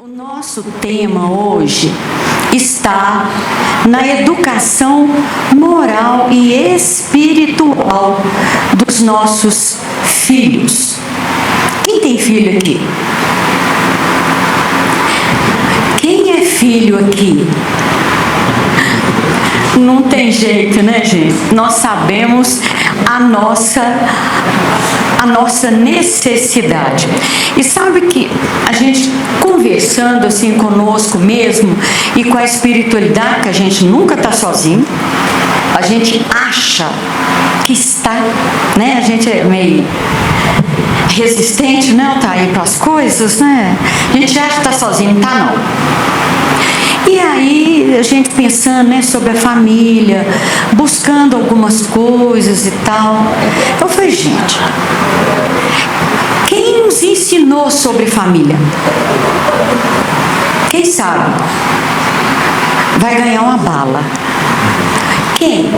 O nosso tema hoje está na educação moral e espiritual dos nossos filhos. Quem tem filho aqui? Quem é filho aqui? Não tem jeito, né, gente? Nós sabemos a nossa necessidade. E sabe que a gente conversando assim conosco mesmo e com a espiritualidade, que a gente nunca está sozinho, a gente acha que está, né? A gente é meio resistente, né, Altair, para as coisas, né? A gente acha que está sozinho, não está não. E aí, a gente pensando, né, sobre a família, buscando algumas coisas e tal. Eu falei, gente, quem nos ensinou sobre família? Quem sabe? Vai ganhar uma bala. Quem?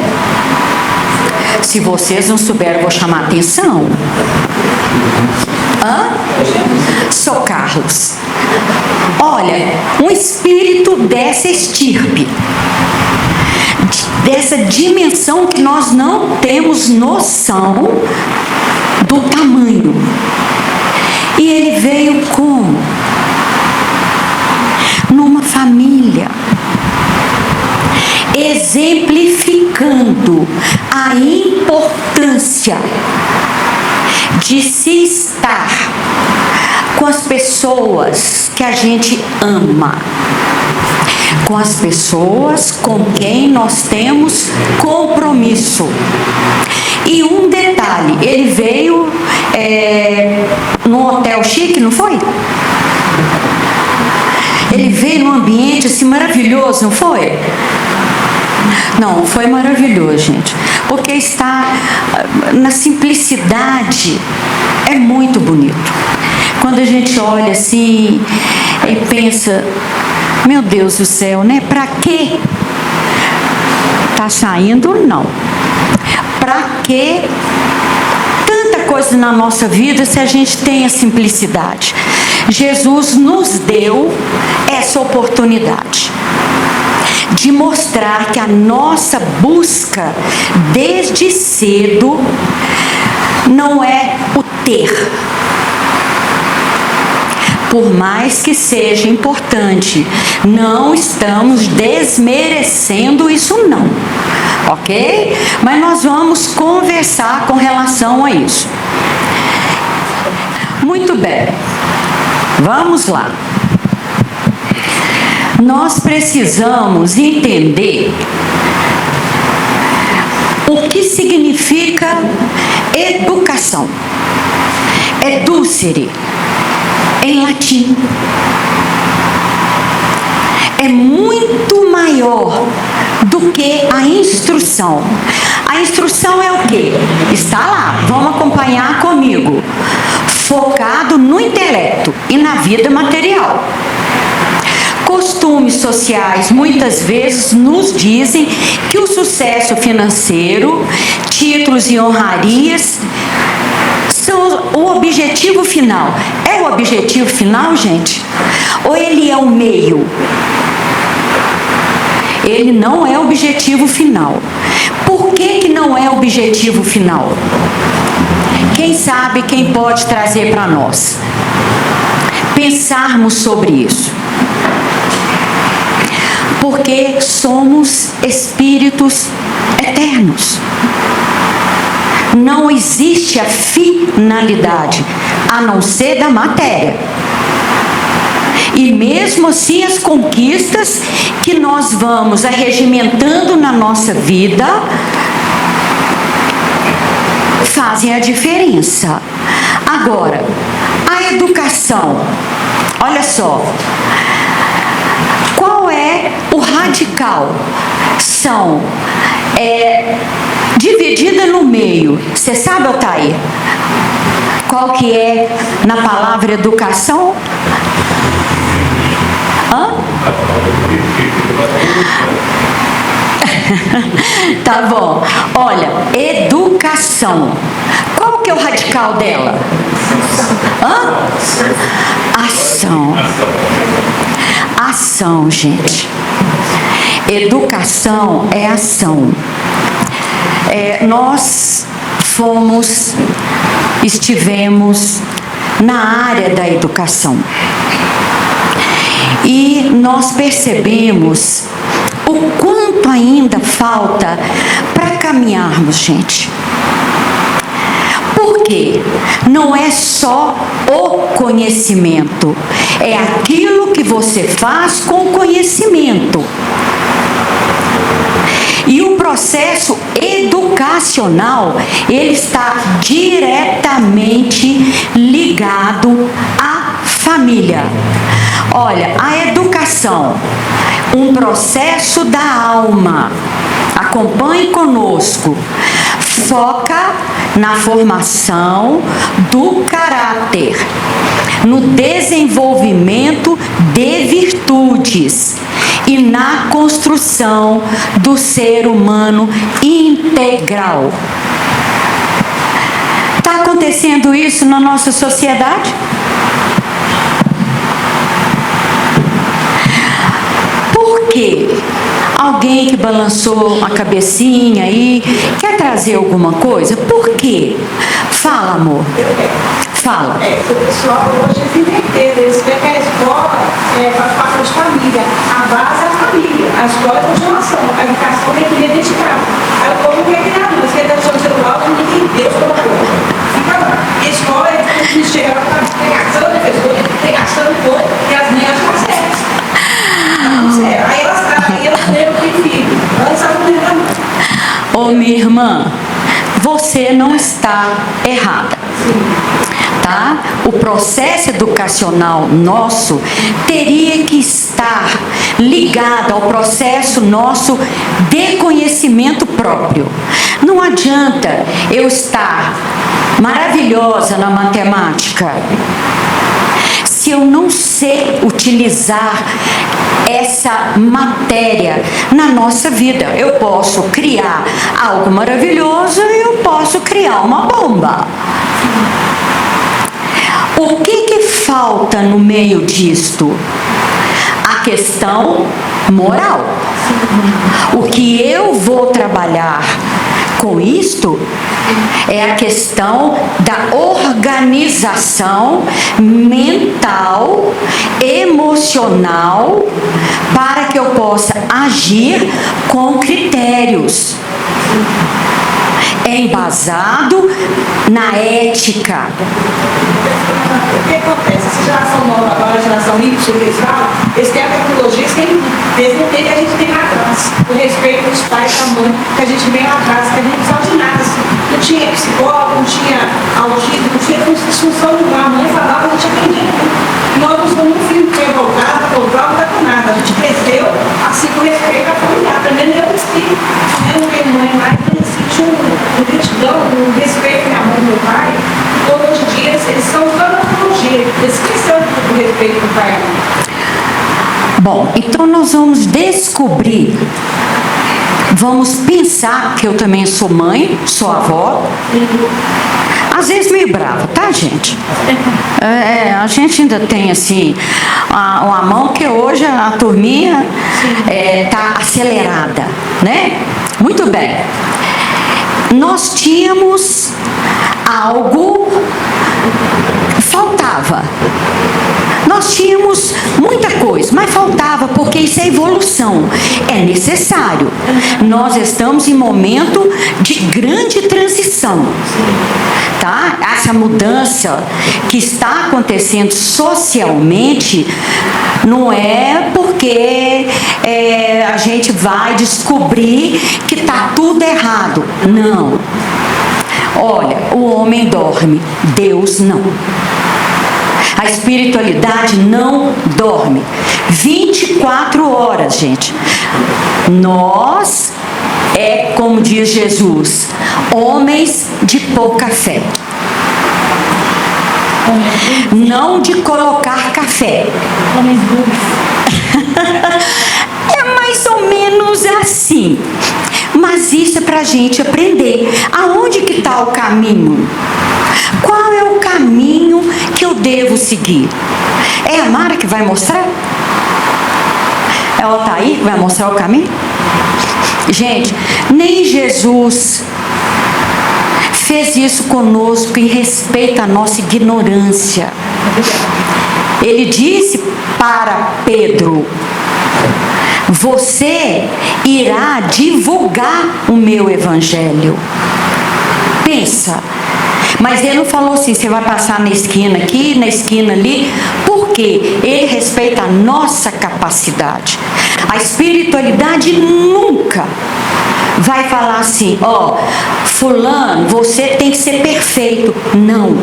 Se vocês não souberem, eu vou chamar a atenção. Sou Carlos. Olha, um espírito dessa estirpe, dessa dimensão que nós não temos noção do tamanho. E ele veio como? Numa família, exemplificando a importância de se estar com as pessoas que a gente ama, com as pessoas com quem nós temos compromisso. E um detalhe, ele veio num hotel chique, não foi? Ele veio num ambiente assim maravilhoso, não foi? Não, foi maravilhoso, gente, porque está na simplicidade, é muito bonito. Quando a gente olha assim e pensa, meu Deus do céu, né? Para quê? Tá saindo? Não. Para que tanta coisa na nossa vida se a gente tem a simplicidade? Jesus nos deu essa oportunidade de mostrar que a nossa busca desde cedo não é o ter. Por mais que seja importante, não estamos desmerecendo isso não, ok? Mas nós vamos conversar com relação a isso. Muito bem, vamos lá. Nós precisamos entender o que significa educação. Educere, em latim. É muito maior do que a instrução. A instrução é o quê? Está lá, vamos acompanhar comigo. Focado no intelecto e na vida material. Costumes sociais muitas vezes nos dizem que o sucesso financeiro, títulos e honrarias são o objetivo final. É o objetivo final, gente? Ou ele é o meio? Ele não é o objetivo final. Por que não é o objetivo final? Quem sabe, quem pode trazer para nós? Pensarmos sobre isso. Porque somos espíritos eternos. Não existe a finalidade, a não ser da matéria. E mesmo assim as conquistas que nós vamos arregimentando na nossa vida fazem a diferença. Agora, a educação, olha só, qual é o radical? São dividida no meio. Você sabe, Altair, qual que é na palavra educação? Tá bom. Olha, educação. Qual que que é o radical dela? Ação. Ação, gente. Educação é ação. Nós estivemos na área da educação e nós percebemos o quanto ainda falta para caminharmos, gente. Porque não é só o conhecimento, é aquilo que você faz com o conhecimento. E o processo educacional, ele está diretamente ligado à família. Olha, a educação, um processo da alma. Acompanhe conosco. Foca na formação do caráter, no desenvolvimento de virtudes e na construção do ser humano integral. Está acontecendo isso na nossa sociedade? Por quê? Alguém que balançou a cabecinha aí, quer trazer alguma coisa? Por quê? Fala, amor. Fala. O pessoal hoje se inverteu. Eles veem que a escola faz parte de família. A base é a família. A escola é a continuação. A educação tem que ir dedicada. Aí o povo quer criar luz, quer deixar o celular, que ninguém Deus colocou. Fica lá. E a escola é que chega lá para pegação de pessoa, pegação de povo, e as meninas não certas. Aí elas lembram que tem filho. Elas sabem que Ô, minha irmã, você não está errada. Tá? O processo educacional nosso teria que estar ligado ao processo nosso de conhecimento próprio. Não adianta eu estar maravilhosa na matemática se eu não sei utilizar essa matéria na nossa vida. Eu posso criar algo maravilhoso e eu posso criar uma bomba. O que falta no meio disto? A questão moral. O que eu vou trabalhar com isto é a questão da organização mental, emocional, para que eu possa agir com critérios. Embasado na ética. O que acontece? Essa geração nova, agora a geração Y, eles têm a tecnologia, eles não têm que a gente tem lá atrás. O respeito dos pais e da mãe, que a gente vem lá atrás, que a gente não precisava de nada. Assim. Não tinha psicólogo, não tinha autismo, não tinha disfunção de a mãe falava, a gente aprendia. Nós não somos um filho que foi voltado, não está com nada. A gente cresceu assim com respeito à família, aprendendo eu espírito. Eu não tenho mãe mais, eu senti um gratidão, um respeito à minha mãe e meu pai. Hoje em dia, eles são usando a tecnologia, eles esqueceram do respeito do pai. Bom, então nós vamos descobrir, vamos pensar que eu também sou mãe, sou avó, às vezes meio brava, tá, gente? A gente ainda tem, assim, uma mão que hoje a turminha tá acelerada, né? Muito bem. Nós tínhamos algo que faltava. Nós tínhamos muita coisa, mas faltava, porque isso é evolução. É necessário. Nós estamos em momento de grande transição. Tá? Essa mudança que está acontecendo socialmente não é porque a gente vai descobrir que está tudo errado. Não. Olha, o homem dorme, Deus não. A espiritualidade não dorme. 24 horas, gente. Nós, como diz Jesus, homens de pouca fé. Não de colocar café. Homens burros. É mais ou menos assim. Mas isso é para a gente aprender. Aonde que está o caminho? Qual é o caminho que eu devo seguir? É a Mara que vai mostrar? É o Altair que vai mostrar o caminho? Gente, nem Jesus fez isso conosco e respeita a nossa ignorância. Ele disse para Pedro: você irá divulgar o meu evangelho. Pensa. Mas ele não falou assim, você vai passar na esquina aqui, na esquina ali. Por quê? Ele respeita a nossa capacidade. A espiritualidade nunca vai falar assim, ó, fulano, você tem que ser perfeito. Não.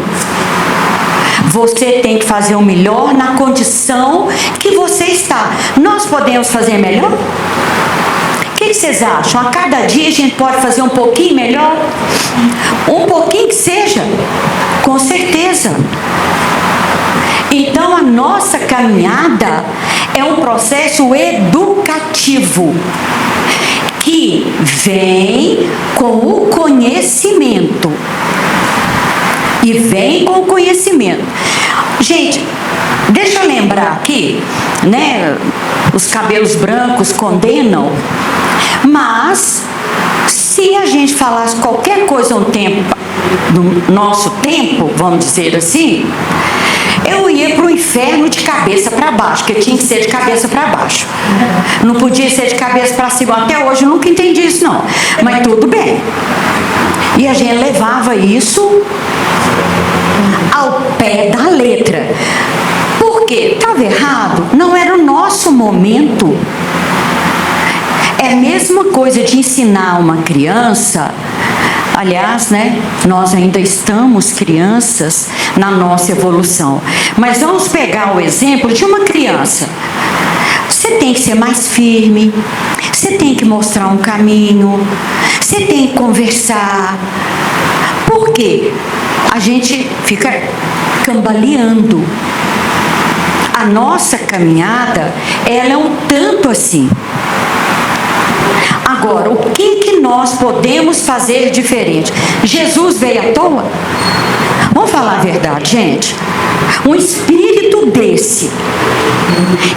Você tem que fazer o melhor na condição que você está. Nós podemos fazer melhor? O que vocês acham? A cada dia a gente pode fazer um pouquinho melhor? Um pouquinho que seja? Com certeza. Então a nossa caminhada é um processo educativo que vem com o conhecimento. E vem com o conhecimento. Gente, deixa eu lembrar aqui, né? Os cabelos brancos condenam, mas se a gente falasse qualquer coisa no nosso tempo, vamos dizer assim, eu ia para o inferno de cabeça para baixo, porque tinha que ser de cabeça para baixo. Não podia ser de cabeça para cima. Até hoje eu nunca entendi isso não, mas tudo bem. E a gente levava isso ao pé da letra. Por quê? Estava errado? Não era o nosso momento. É a mesma coisa de ensinar uma criança. Aliás, né, nós ainda estamos crianças na nossa evolução. Mas vamos pegar o exemplo de uma criança. Você tem que ser mais firme, você tem que mostrar um caminho, você tem que conversar. Por quê? A gente fica cambaleando. A nossa caminhada, ela é um tanto assim. Agora, o que nós podemos fazer diferente? Jesus veio à toa? Vamos falar a verdade, gente. Um espírito desse,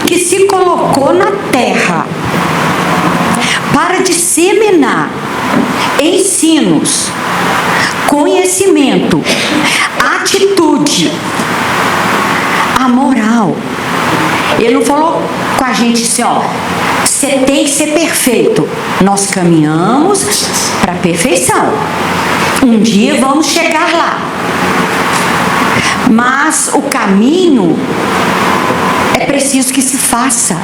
que se colocou na terra para disseminar ensinos, conhecimento, atitude, a moral. Ele não falou com a gente assim, ó, você tem que ser perfeito. Nós caminhamos para a perfeição. Um dia vamos chegar lá. Mas o caminho é preciso que se faça.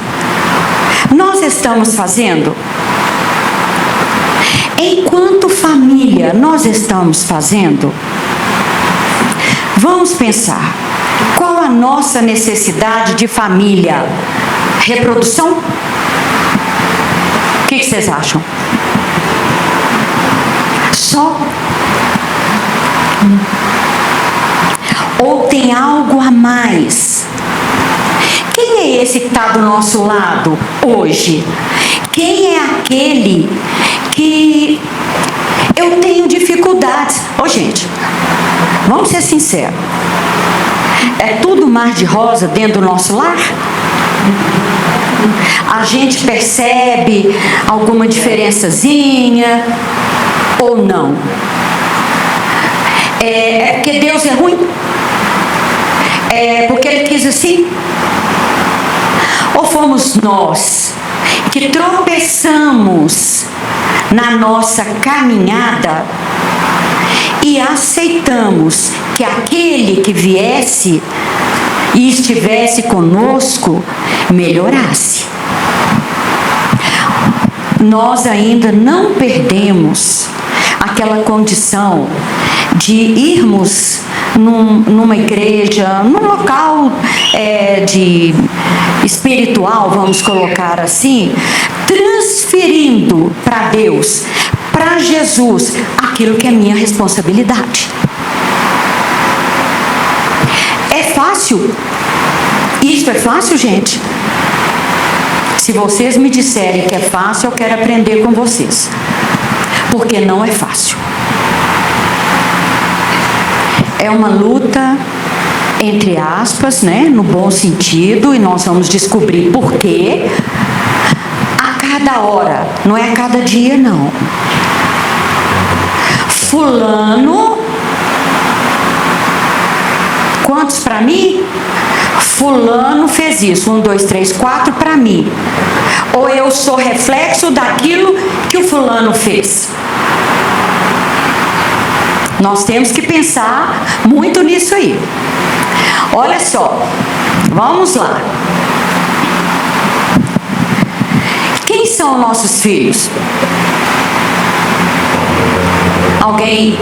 Nós estamos fazendo. Enquanto família, nós estamos fazendo. Vamos pensar. Qual a nossa necessidade de família? Reprodução? O que vocês acham? Só? Ou tem algo a mais? Quem é esse que está do nosso lado hoje? Quem é aquele que eu tenho dificuldades? Ô, gente, vamos ser sinceros. É tudo mar de rosa dentro do nosso lar? A gente percebe alguma diferençazinha ou não? É porque Deus é ruim? É porque Ele quis assim? Ou fomos nós que tropeçamos na nossa caminhada e aceitamos que aquele que viesse e estivesse conosco melhorasse? Nós ainda não perdemos aquela condição de irmos numa igreja, num local de espiritual, vamos colocar assim, transferindo para Deus, para Jesus, aquilo que é minha responsabilidade. É fácil? Isso é fácil, gente? Se vocês me disserem que é fácil, eu quero aprender com vocês. porque não é fácil. É uma luta, entre aspas, né, no bom sentido, e nós vamos descobrir por quê. A cada hora, não é a cada dia, não. Fulano, quantos para mim? Fulano fez isso, 1, 2, 3, 4 para mim. Ou eu sou reflexo daquilo que o fulano fez. Nós temos que pensar muito nisso aí. Olha só, vamos lá. Quem são nossos filhos? Alguém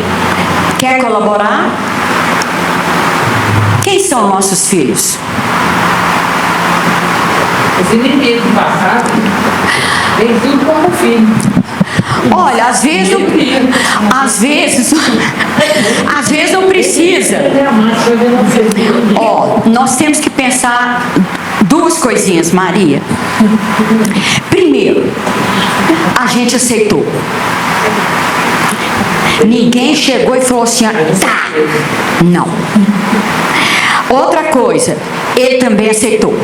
quer colaborar? Quem são nossos filhos? Os inimigos do passado vem tudo como filho. Olha, às vezes não precisa. Ó, nós temos que pensar duas coisinhas, Maria. Primeiro, a gente aceitou. Ninguém chegou e falou assim, tá. Não. Outra coisa, ele também aceitou.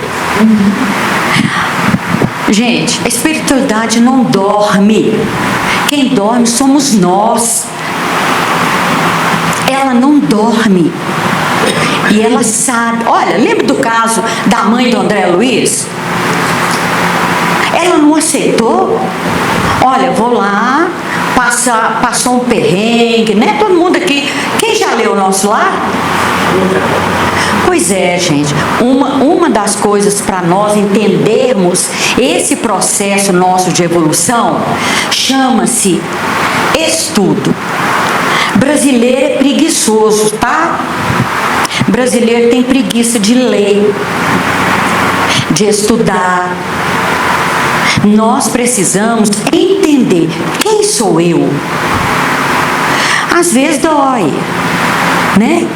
Gente, a espiritualidade não dorme. Quem dorme somos nós. Ela não dorme. E ela sabe. Olha, lembra do caso da mãe do André Luiz? Ela não aceitou. Olha, vou lá, passou um perrengue, né? Todo mundo aqui. Quem já leu o nosso lar? Pois é, gente, uma das coisas para nós entendermos esse processo nosso de evolução chama-se estudo. Brasileiro é preguiçoso, tá? Brasileiro tem preguiça de ler, de estudar. Nós precisamos entender quem sou eu. Às vezes dói, né?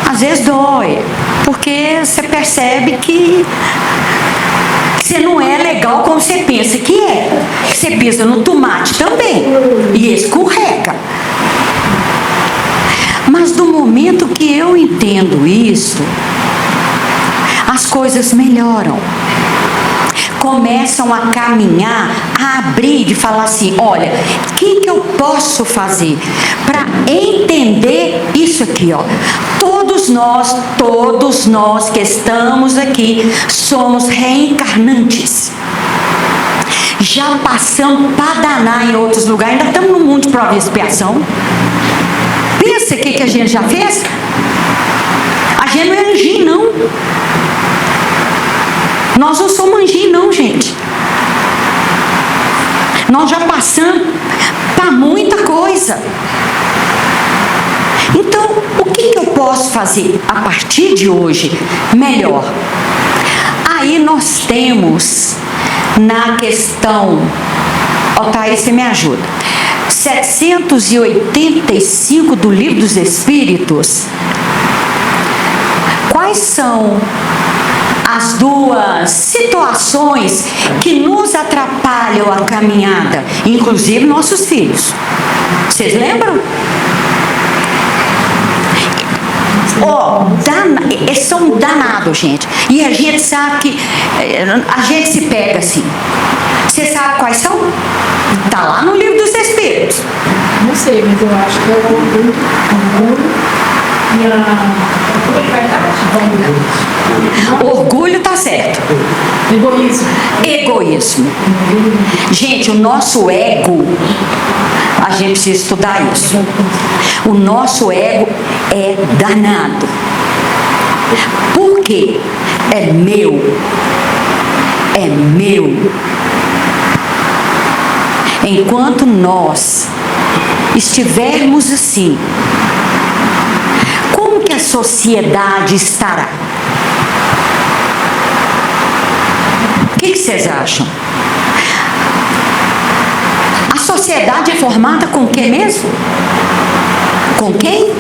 Às vezes dói, porque você percebe que você não é legal como você pensa que é. Você pisa no tomate também e escorrega. Mas do momento que eu entendo isso, as coisas melhoram. Começam a caminhar, a abrir, de falar assim, olha, o que eu posso fazer para entender isso aqui, ó. Todos nós que estamos aqui, somos reencarnantes. Já passamos para danar em outros lugares, ainda estamos no mundo de prova e expiação. Pensa o que a gente já fez? A gente não é anjinho, não. Nós não somos anjinho, não, gente. Nós já passamos para muita coisa. Então, o que eu posso fazer a partir de hoje melhor? Aí nós temos na questão, Thaís, você me ajuda, 785 do Livro dos Espíritos. Quais são as duas situações que nos atrapalham a caminhada, inclusive nossos filhos? Vocês lembram? Eles são danados, gente. E a gente sabe que a gente se pega assim. Você sabe quais são? Está lá no Livro dos Espíritos. Não sei, mas eu acho que é o orgulho e a orgulho tá certo. Egoísmo. Gente, o nosso ego, a gente precisa estudar isso. O nosso ego é danado. Por quê? É meu. É meu. Enquanto nós estivermos assim, como que a sociedade estará? O que vocês acham? A sociedade é formada com quem mesmo? Com quem?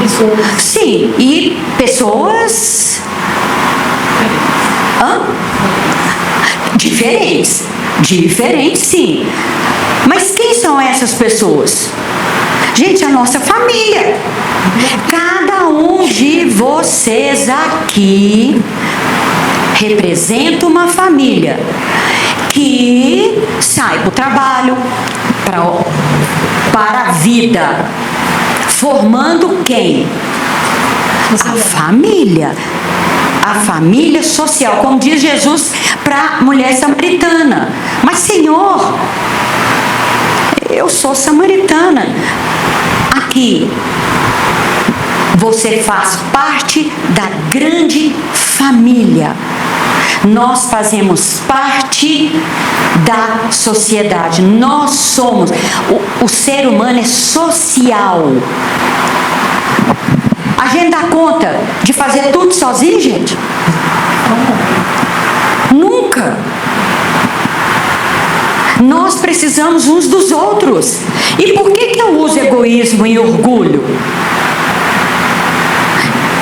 Pessoas. Sim, e pessoas... Hã? Diferentes. Diferentes, sim. Mas quem são essas pessoas? Gente, a nossa família. Cada um de vocês aqui representa uma família que sai para o trabalho, para a vida, formando quem? A família. A família social, como diz Jesus para a mulher samaritana. Mas, Senhor, eu sou samaritana. Aqui, você faz parte da grande família. Nós fazemos parte da sociedade. Nós somos. O ser humano é social. A gente dá conta de fazer tudo sozinho, gente? Nunca. Nós precisamos uns dos outros. E por que eu uso egoísmo e orgulho?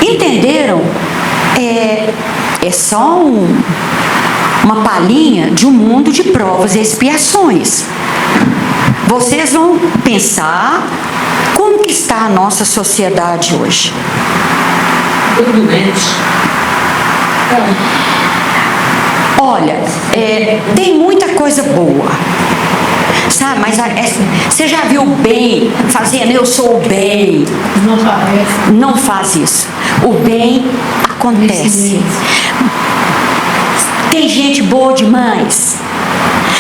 Entenderam? É só uma palhinha de um mundo de provas e expiações. Vocês vão pensar como que está a nossa sociedade hoje. Olha, tem muita coisa boa, sabe? Mas você já viu o bem fazendo eu sou o bem? Não faz isso. O bem acontece. Tem gente boa demais.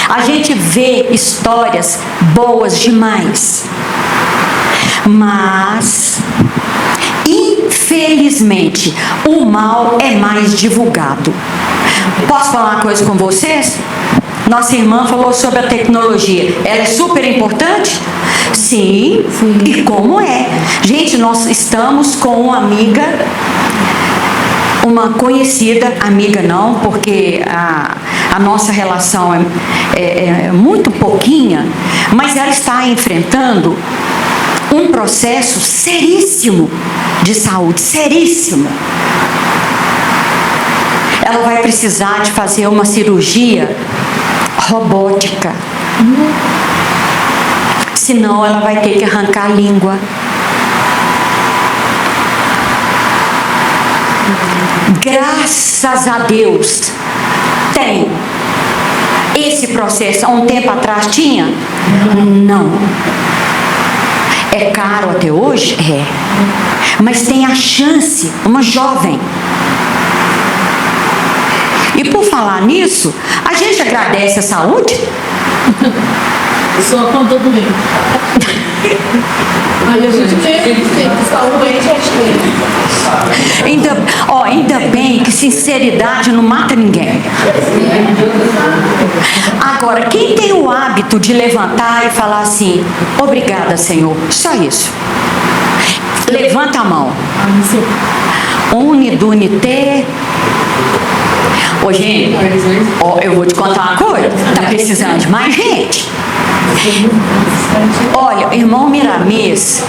A gente vê histórias boas demais. Mas, infelizmente, o mal é mais divulgado. Posso falar uma coisa com vocês? Nossa irmã falou sobre a tecnologia. Ela é super importante? Sim. E como é? Gente, nós estamos com uma amiga, uma conhecida, amiga não, porque a nossa relação é muito pouquinha, mas ela está enfrentando um processo seríssimo de saúde, seríssimo. Ela vai precisar de fazer uma cirurgia robótica. Senão ela vai ter que arrancar a língua. Graças a Deus tem. Esse processo há um tempo atrás tinha? Não. É caro até hoje? É. Mas tem a chance, uma jovem. E por falar nisso, a gente agradece a saúde? Só quando todo mundo. Aí a gente tem saúde, a gente tem. Ainda bem que sinceridade não mata ninguém. Agora, quem tem o hábito de levantar e falar assim, obrigada, Senhor, só isso. Levanta a mão. Unidunité. Ô, gente, eu vou te contar uma coisa. Tá precisando de mais gente. Olha, irmão Miramês,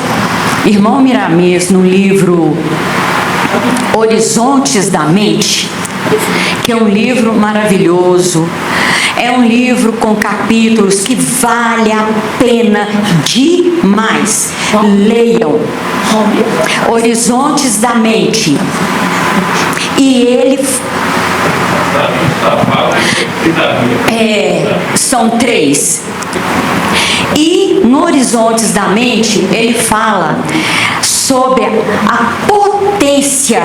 no livro Horizontes da Mente, que é um livro maravilhoso, é um livro com capítulos que vale a pena demais. Leiam. Horizontes da Mente. E ele são 3. E no Horizontes da Mente ele fala sobre a potência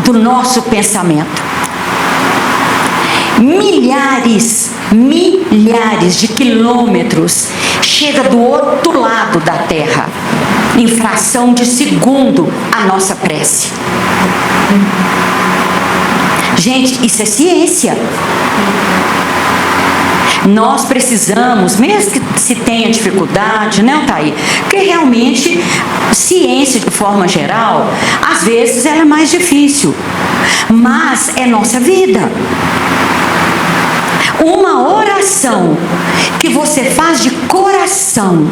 do nosso pensamento. Milhares de quilômetros chega do outro lado da Terra, em fração de segundo, a nossa prece. Gente, isso é ciência. Nós precisamos, mesmo que se tenha dificuldade, né, Thaí? Porque realmente, ciência de forma geral, às vezes ela é mais difícil. Mas é nossa vida. Uma oração que você faz de coração,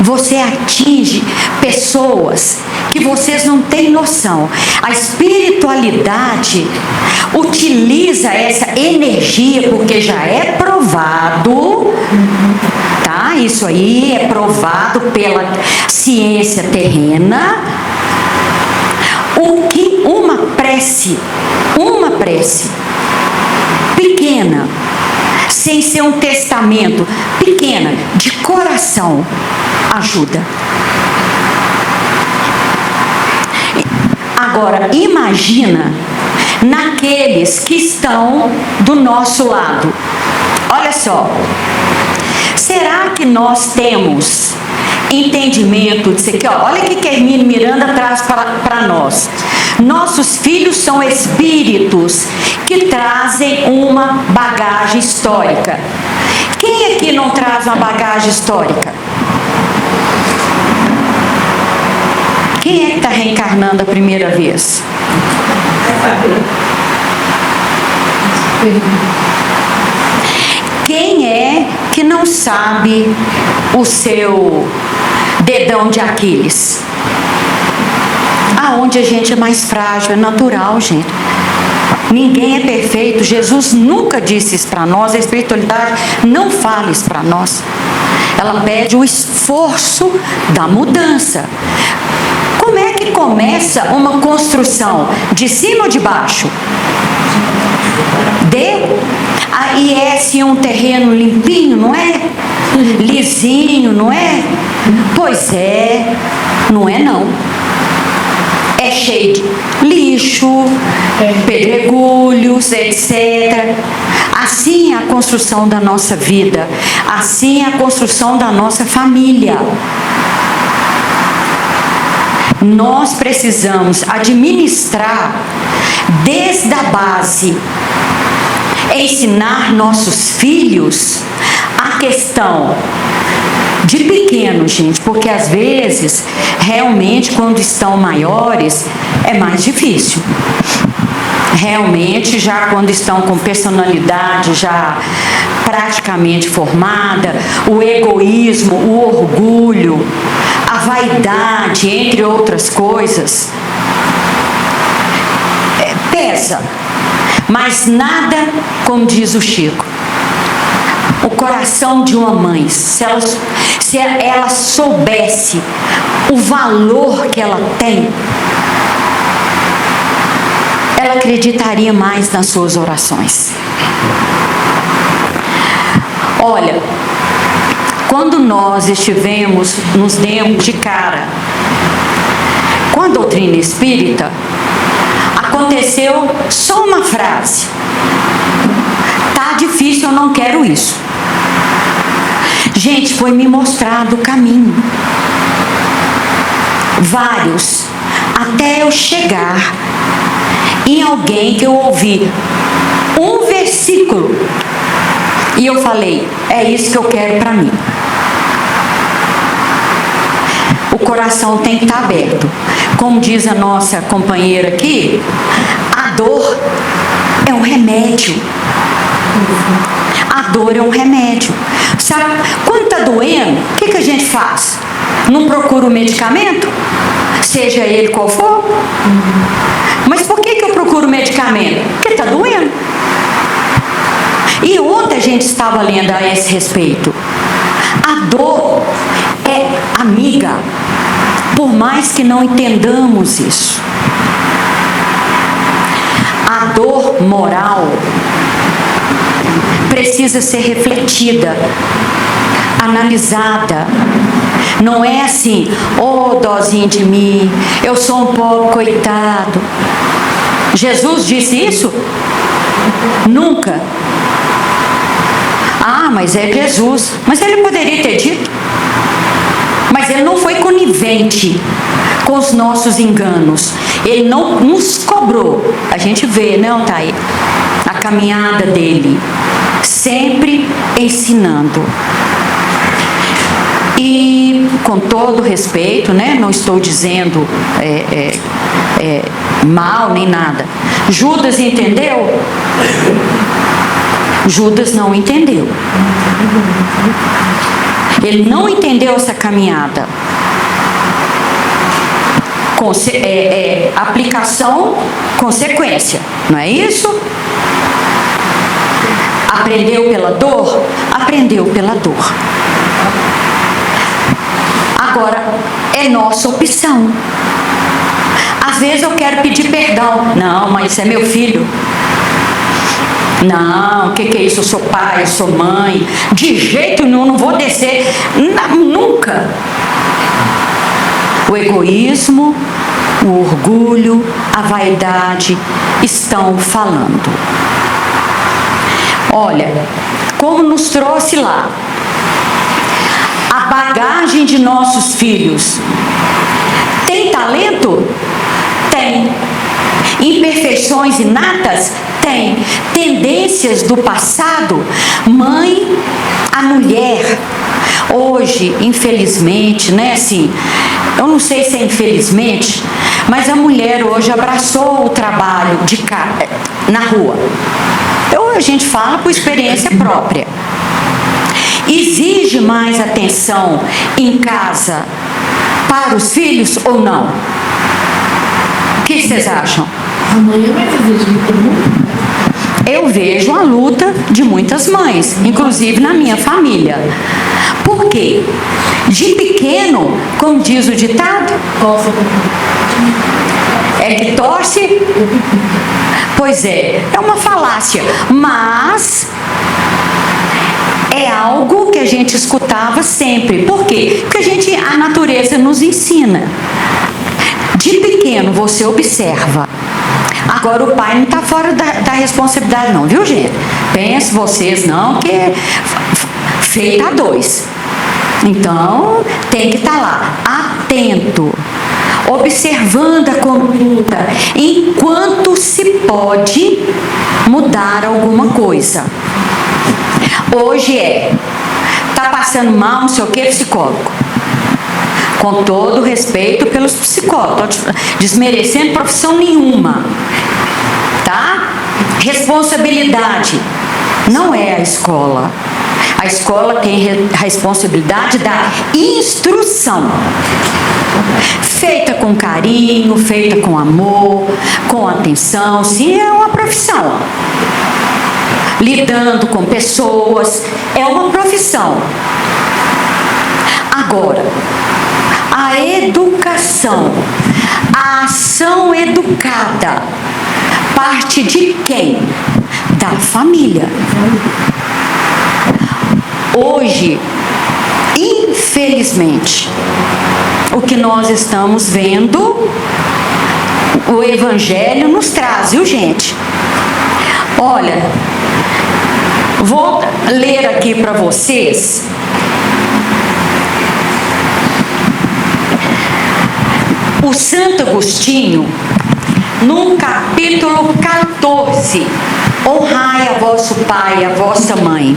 você atinge pessoas que vocês não têm noção. A espiritualidade utiliza essa energia, porque já é provado, tá? Isso aí é provado pela ciência terrena. O que uma prece pequena, sem ser um testamento, pequena, de coração, ajuda. Agora, imagina naqueles que estão do nosso lado. Olha só, será que nós temos entendimento disso aqui? Olha o que Hermínio Miranda traz para nós. Nossos filhos são espíritos que trazem uma bagagem histórica. Quem aqui não traz uma bagagem histórica? Quem é que está reencarnando a primeira vez? Quem é que não sabe o seu dedão de Aquiles? Aonde a gente é mais frágil, é natural, gente. Ninguém é perfeito. Jesus nunca disse isso para nós. A espiritualidade não fala isso para nós. Ela pede o esforço da mudança. Como é que começa uma construção? De cima ou de baixo? Aí é assim um terreno limpinho, não é? Lisinho, não é? Pois é, não é não. É cheio de lixo, pedregulhos, etc. Assim é a construção da nossa vida. Assim é a construção da nossa família. Nós precisamos administrar desde a base, ensinar nossos filhos a questão de pequeno, gente, porque às vezes, realmente, quando estão maiores, é mais difícil. Realmente, já quando estão com personalidade já praticamente formada, o egoísmo, o orgulho, a vaidade, entre outras coisas, pesa. Mas nada, como diz o Chico, o coração de uma mãe, se ela soubesse o valor que ela tem, ela acreditaria mais nas suas orações. Olha, quando nós nos demos de cara com a doutrina espírita, aconteceu só uma frase: tá difícil, eu não quero isso. Gente, foi me mostrado o caminho, vários, até eu chegar em alguém que eu ouvi um versículo e eu falei: é isso que eu quero para mim. O coração tem que estar aberto. Como diz a nossa companheira aqui, a dor é um remédio. A dor é um remédio. Sabe, quando está doendo, o que a gente faz? Não procura o medicamento? Seja ele qual for? Mas por que eu procuro o medicamento? Porque está doendo. E ontem a gente estava lendo a esse respeito. A dor é amiga, por mais que não entendamos isso. A dor moral precisa ser refletida, analisada. Não é assim: oh, dozinho de mim, eu sou um pobre coitado. Jesus disse isso? Nunca. Ah, mas é Jesus. Mas ele poderia ter dito. Mas ele não foi conivente com os nossos enganos. Ele não nos cobrou. A gente vê, não, tá aí, a caminhada dele, sempre ensinando. E com todo respeito, né, não estou dizendo mal nem nada. Judas entendeu? Judas não entendeu. Ele não entendeu essa caminhada. aplicação, consequência, não é isso? Aprendeu pela dor? Aprendeu pela dor. Agora, é nossa opção. Às vezes eu quero pedir perdão. Não, mas isso é meu filho. Não, o que é isso? Eu sou pai, eu sou mãe. De jeito nenhum, não vou descer. Nunca. O egoísmo, o orgulho, a vaidade estão falando. Olha, como nos trouxe lá, a bagagem de nossos filhos. Tem talento? Tem. Imperfeições inatas? Tem. Tendências do passado? Mãe, a mulher, hoje, infelizmente, né, assim, eu não sei se é infelizmente, mas a mulher hoje abraçou o trabalho de casa, na rua. Então a gente fala por experiência própria. Exige mais atenção em casa para os filhos ou não? O que vocês acham? Amanhã vai fazer de mundo. Eu vejo a luta de muitas mães, inclusive na minha família. Por quê? De pequeno, como diz o ditado, é que torce. Pois é uma falácia, mas é algo que a gente escutava sempre. Por quê? Porque a natureza nos ensina. De pequeno você observa. Agora o pai não está fora da responsabilidade não, viu, gente? Pense vocês não, que é feita a dois. Então tem que estar lá, atento, observando a conduta, enquanto se pode mudar alguma coisa. Hoje tá passando mal, não sei o que, psicólogo. Com todo respeito pelos psicólogos, estou desmerecendo profissão nenhuma, tá? Responsabilidade não é a escola. A escola tem a responsabilidade da instrução, feita com carinho, feita com amor, com atenção. Sim, é uma profissão. Lidando com pessoas, é uma profissão. Agora, a educação, a ação educada, parte de quem? Da família. Hoje, infelizmente, o que nós estamos vendo, o Evangelho nos traz, viu, gente? Olha, vou ler aqui para vocês o Santo Agostinho, no capítulo 14, honrai a vosso pai e a vossa mãe.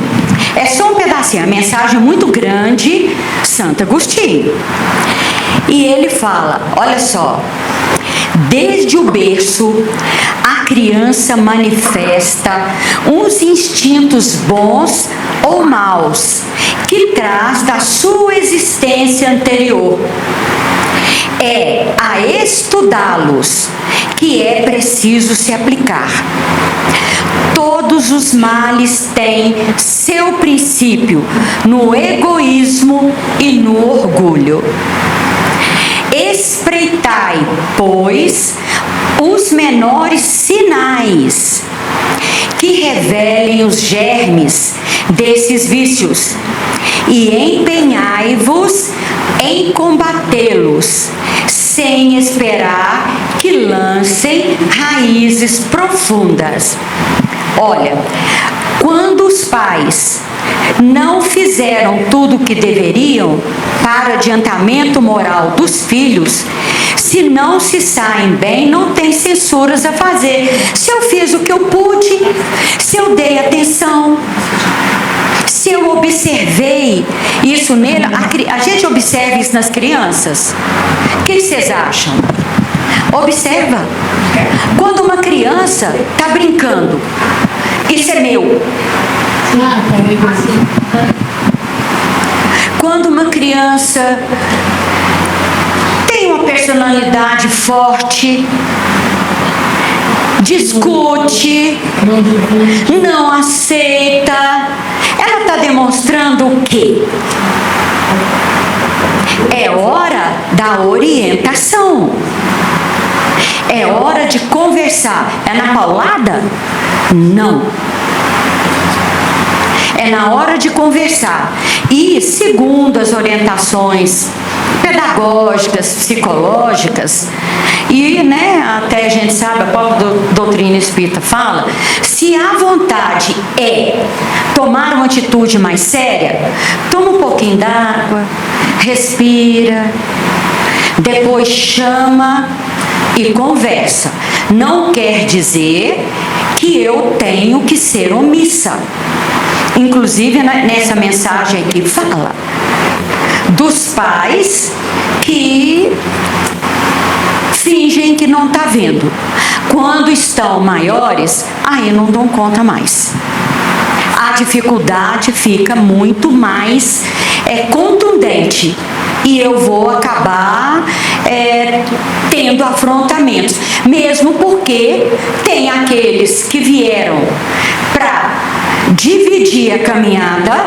É só um pedacinho, a mensagem é muito grande, Santo Agostinho. E ele fala, olha só, desde o berço, a criança manifesta uns instintos bons ou maus, que traz da sua existência anterior. É a estudá-los que é preciso se aplicar. Todos os males têm seu princípio no egoísmo e no orgulho. Espreitai, pois, os menores sinais que revelem os germes desses vícios e empenhai-vos em combatê-los, sem esperar que lancem raízes profundas. Olha, quando os pais não fizeram tudo o que deveriam para o adiantamento moral dos filhos, se não se saem bem, não tem censuras a fazer. Se eu fiz o que eu pude, se eu dei atenção, se eu observei isso nele, a gente observa isso nas crianças. O que vocês acham? Observa. Quando uma criança está brincando, isso é meu. Quando uma criança tem uma personalidade personalidade forte, discute, não aceita. Ela está demonstrando o quê? É hora da orientação. É hora de conversar. É na paulada? Não. É na hora de conversar. E, segundo as orientações pedagógicas, psicológicas, e até a gente sabe, a própria doutrina espírita fala, se a vontade é tomar uma atitude mais séria, toma um pouquinho d'água, respira, depois chama e conversa. Não quer dizer que eu tenho que ser omissa. Inclusive, nessa mensagem aqui fala dos pais que fingem que não está vendo. Quando estão maiores, aí não dão conta mais. A dificuldade fica muito mais contundente. E eu vou acabar tendo afrontamentos. Mesmo porque tem aqueles que vieram para dividir a caminhada,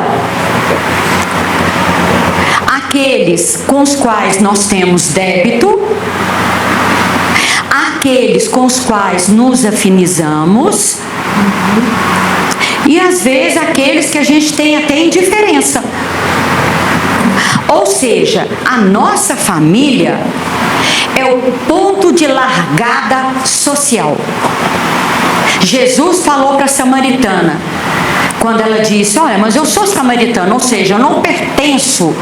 aqueles com os quais nós temos débito, aqueles com os quais nos afinizamos, e às vezes aqueles que a gente tem até indiferença. Ou seja, a nossa família é o ponto de largada social. Jesus falou para a samaritana, quando ela disse, olha, mas eu sou samaritana, ou seja, eu não pertenço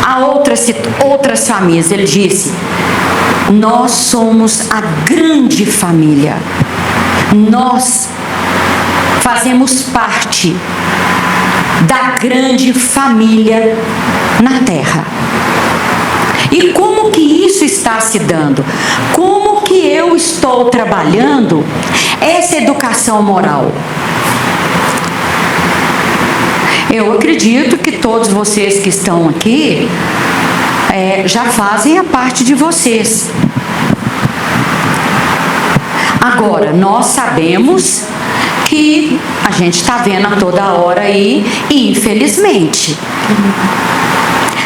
a outras famílias. Ele disse, nós somos a grande família. Nós fazemos parte da grande família na Terra. E como que isso está se dando? Como que eu estou trabalhando essa educação moral? Eu acredito que todos vocês que estão aqui já fazem a parte de vocês. Agora, nós sabemos que a gente está vendo a toda hora aí, infelizmente,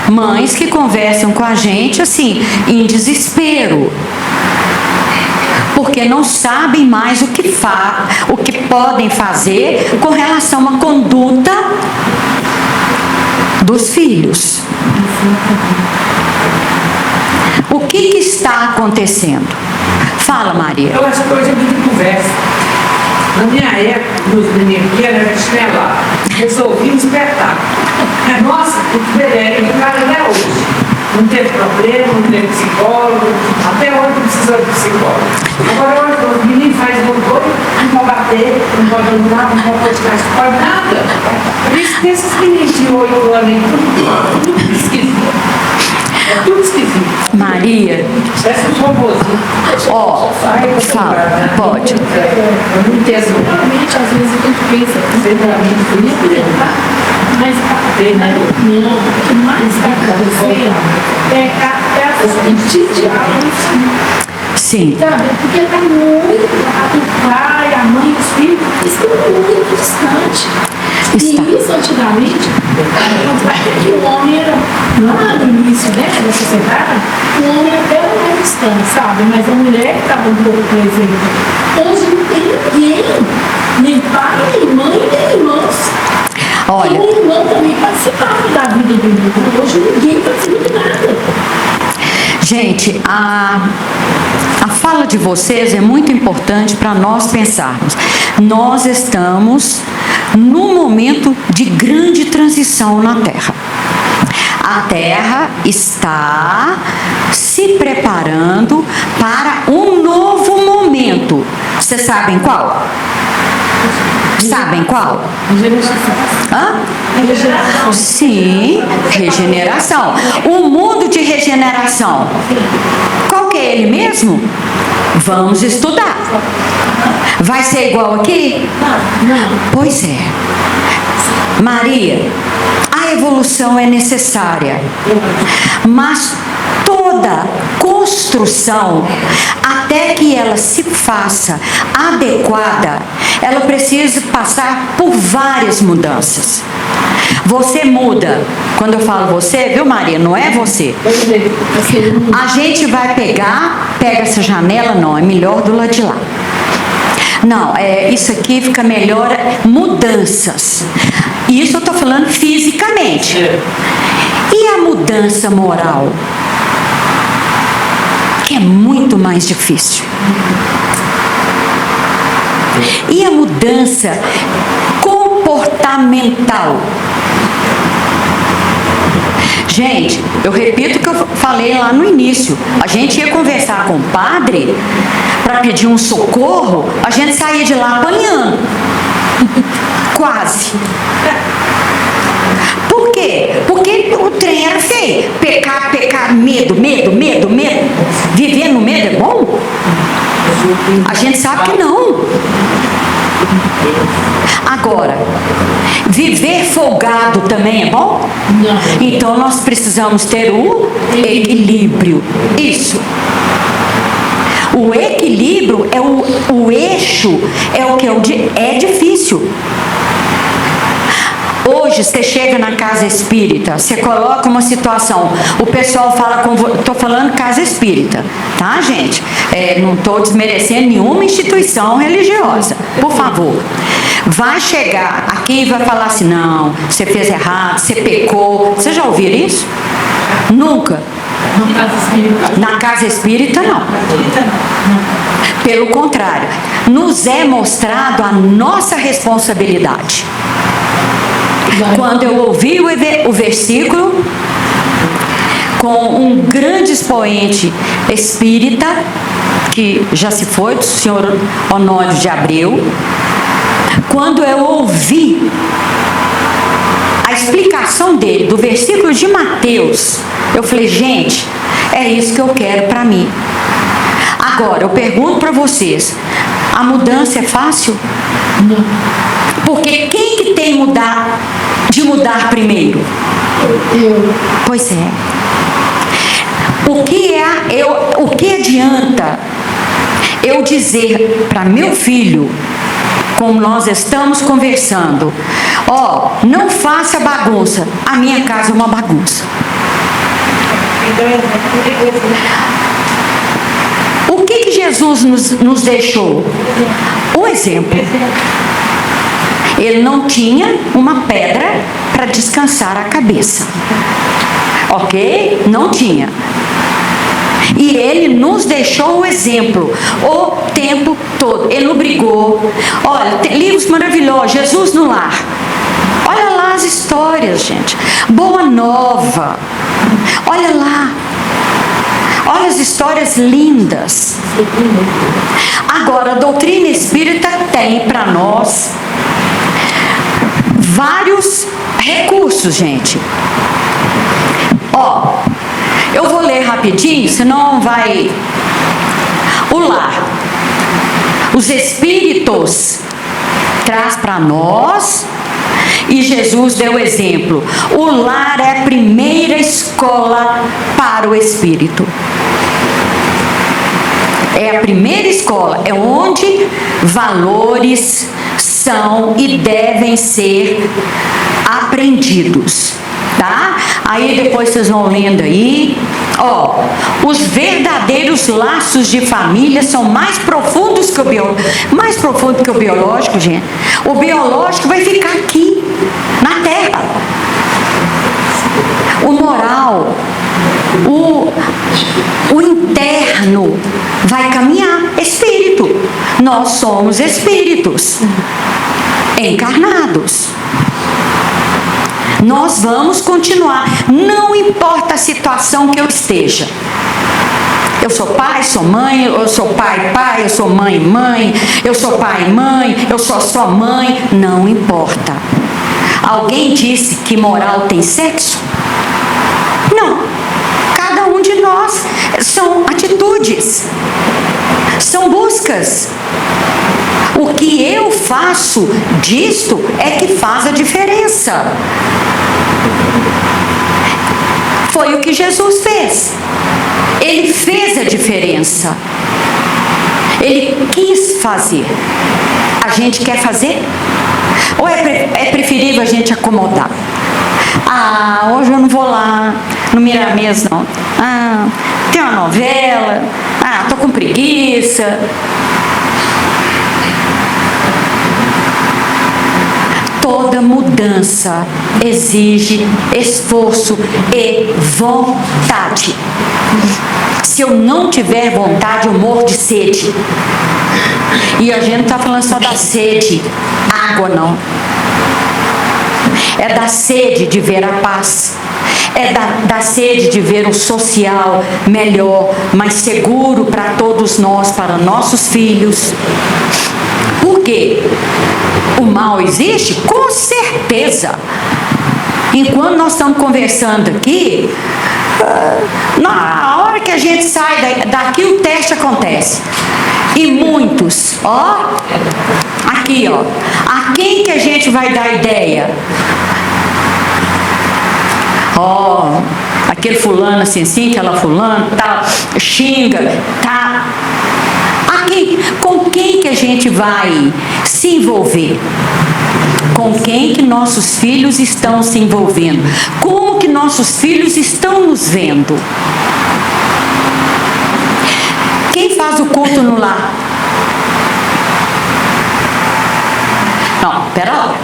mães que conversam com a gente assim, em desespero, porque não sabem mais o que podem fazer com relação à conduta dos filhos. O que está acontecendo? Fala, Maria. Eu acho que hoje é muito conversa. Na minha época, nos meninos que era chinelado, resolvi um espetáculo. Nossa, o Veré, o cara até hoje. Não teve problema, não teve psicólogo, até hoje não precisou de psicólogo. Agora hoje os meninos fazem doutor, não pode bater, não pode andar, não pode praticar, não pode nada. Por isso que esses meninos de 8 anos, tudo esquisito. É tudo esquisito. Maria. Parece um robôzinho. Ó, fala, pode. Eu não entendo. Realmente, às vezes a gente pensa que sempre bonito, mas na minha opinião, o que mais está acontecendo é a sentido de algo. Sim. Sabe? Porque está muito, o pai, a mãe, os filhos estão muito distantes. E isso antigamente, que o homem era, lá no início da sociedade, o homem era mais distante, sabe? Mas a mulher estava um pouco presente. Hoje não tem ninguém, nem pai, nem mãe, nem irmãos. Olha. E o irmão também participava da vida do irmão. Hoje ninguém participa de nada. Gente, a fala de vocês é muito importante para nós pensarmos. Nós estamos num momento de grande transição na Terra. A Terra está se preparando para um novo momento. Vocês sabem qual? Sabem qual? Hã? Regeneração. Sim, regeneração. O mundo de regeneração. Qual que é ele mesmo? Vamos estudar. Vai ser igual aqui? Não. Pois é. Maria, a evolução construção é necessária, mas toda construção, até que ela se faça adequada, ela precisa passar por várias mudanças. Você muda. Quando eu falo você, viu, Maria? Não é você. A gente vai pega essa janela, não, é melhor do lado de lá. Não, isso aqui fica melhor, mudanças. Isso eu estou falando fisicamente. E a mudança moral? Que é muito mais difícil. E a mudança comportamental? Gente, eu repito o que eu falei lá no início. A gente ia conversar com o padre para pedir um socorro, a gente saía de lá apanhando. Quase. Por quê? Porque o trem era feio. Pecar, medo. Viver no medo é bom? A gente sabe que não. Agora, viver folgado também é bom? Não. Então nós precisamos ter o equilíbrio. Isso. O equilíbrio é o eixo, é o que é difícil. Hoje você chega na casa espírita, você coloca uma situação, o pessoal fala com você, estou falando casa espírita, tá, gente? Não estou desmerecendo nenhuma instituição religiosa, por favor. Vai chegar aqui e vai falar assim, não, você fez errado, você pecou. Vocês já ouviram isso? Nunca. Na casa espírita, não. Pelo contrário, nos é mostrado a nossa responsabilidade. Quando eu ouvi o versículo com um grande expoente espírita, que já se foi, do senhor Honório de Abreu, quando eu ouvi a explicação dele, do versículo de Mateus, eu falei, gente, é isso que eu quero para mim. Agora, eu pergunto para vocês, a mudança é fácil? Não. Porque quem que tem de mudar primeiro? Eu. Pois é. O que adianta eu dizer para meu filho, como nós estamos conversando, não faça bagunça, a minha casa é uma bagunça. O que Jesus nos deixou? Um exemplo. Ele não tinha uma pedra para descansar a cabeça. Ok? Não tinha. E ele nos deixou o exemplo o tempo todo. Ele não brigou. Olha, tem livros maravilhosos. Jesus no lar. Olha lá as histórias, gente. Boa Nova. Olha lá. Olha as histórias lindas. Agora, a doutrina espírita tem para nós vários recursos, gente. Eu vou ler rapidinho, senão vai... O lar. Os espíritos traz para nós, e Jesus deu exemplo. O lar é a primeira escola para o espírito. É a primeira escola, é onde valores são e devem ser aprendidos, tá? Aí depois vocês vão lendo aí, os verdadeiros laços de família são mais profundos que o biológico. Mais profundo que o biológico, gente. O biológico vai ficar aqui, na terra. O moral, o interno vai caminhar. Espírito. Nós somos espíritos encarnados. Nós vamos continuar. Não importa a situação que eu esteja. Eu sou pai, sou mãe, eu sou pai, eu sou mãe, eu sou pai, mãe, eu sou só mãe. Não importa. Alguém disse que moral tem sexo? Não. Cada um de nós são atitudes, são buscas. O que eu faço disto é que faz a diferença. Foi o que Jesus fez. Ele fez a diferença. Ele quis fazer. A gente quer fazer? Ou é preferível a gente acomodar? Ah, hoje eu não vou lá no Miramês não. Ah, tem uma novela. Ah, tô com preguiça. Toda mudança exige esforço e vontade. Se eu não tiver vontade, eu morro de sede. E a gente não está falando só da sede, água não. É da sede de ver a paz. É da sede de ver um social melhor, mais seguro para todos nós, para nossos filhos. Por quê? O mal existe? Com certeza. Enquanto nós estamos conversando aqui, na hora que a gente sai daqui, o teste acontece. E muitos, ó, aqui, ó, a quem que a gente vai dar ideia? Ó, aquele fulano assim, aquela fulana, tá, xinga, tá. Com quem que a gente vai se envolver? Com quem que nossos filhos estão se envolvendo? Como que nossos filhos estão nos vendo? Quem faz o culto no lar? Não, pera lá.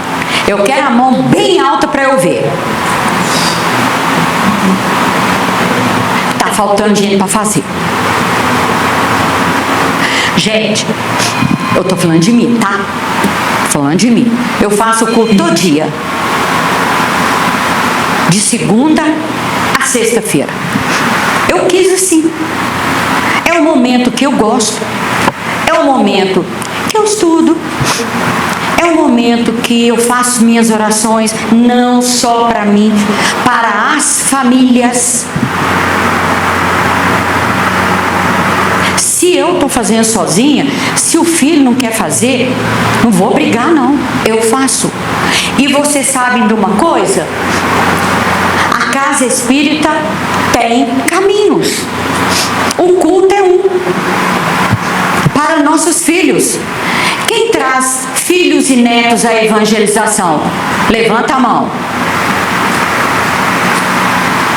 Eu quero a mão bem alta para eu ver. Tá faltando gente para fazer. Gente, eu tô falando de mim, tá? Falando de mim. Eu faço o culto todo dia. De segunda a sexta-feira. Eu quis assim. É o momento que eu gosto. É o momento que eu estudo. É o momento que eu faço minhas orações, não só para mim, para as famílias. Se eu estou fazendo sozinha, se o filho não quer fazer, não vou brigar não, eu faço. E vocês sabem de uma coisa? A casa espírita tem caminhos. O culto é um. Para nossos filhos. Quem traz filhos e netos à evangelização? Levanta a mão.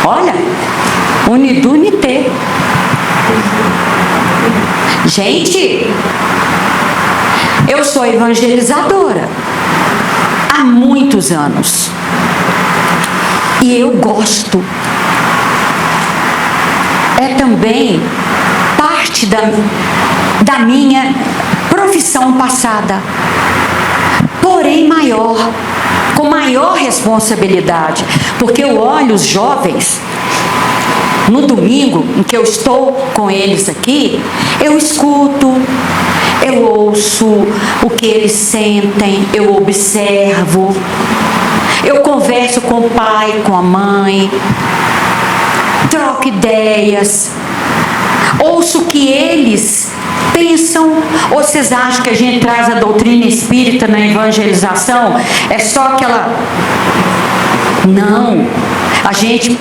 Olha, unidunité. Gente, eu sou evangelizadora há muitos anos e eu gosto. É também parte da minha profissão passada, porém maior, com maior responsabilidade, porque eu olho os jovens. No domingo, em que eu estou com eles aqui, eu escuto, eu ouço o que eles sentem, eu observo, eu converso com o pai, com a mãe, troco ideias, ouço o que eles pensam. Ou vocês acham que a gente traz a doutrina espírita na evangelização? É só aquela... Não, a gente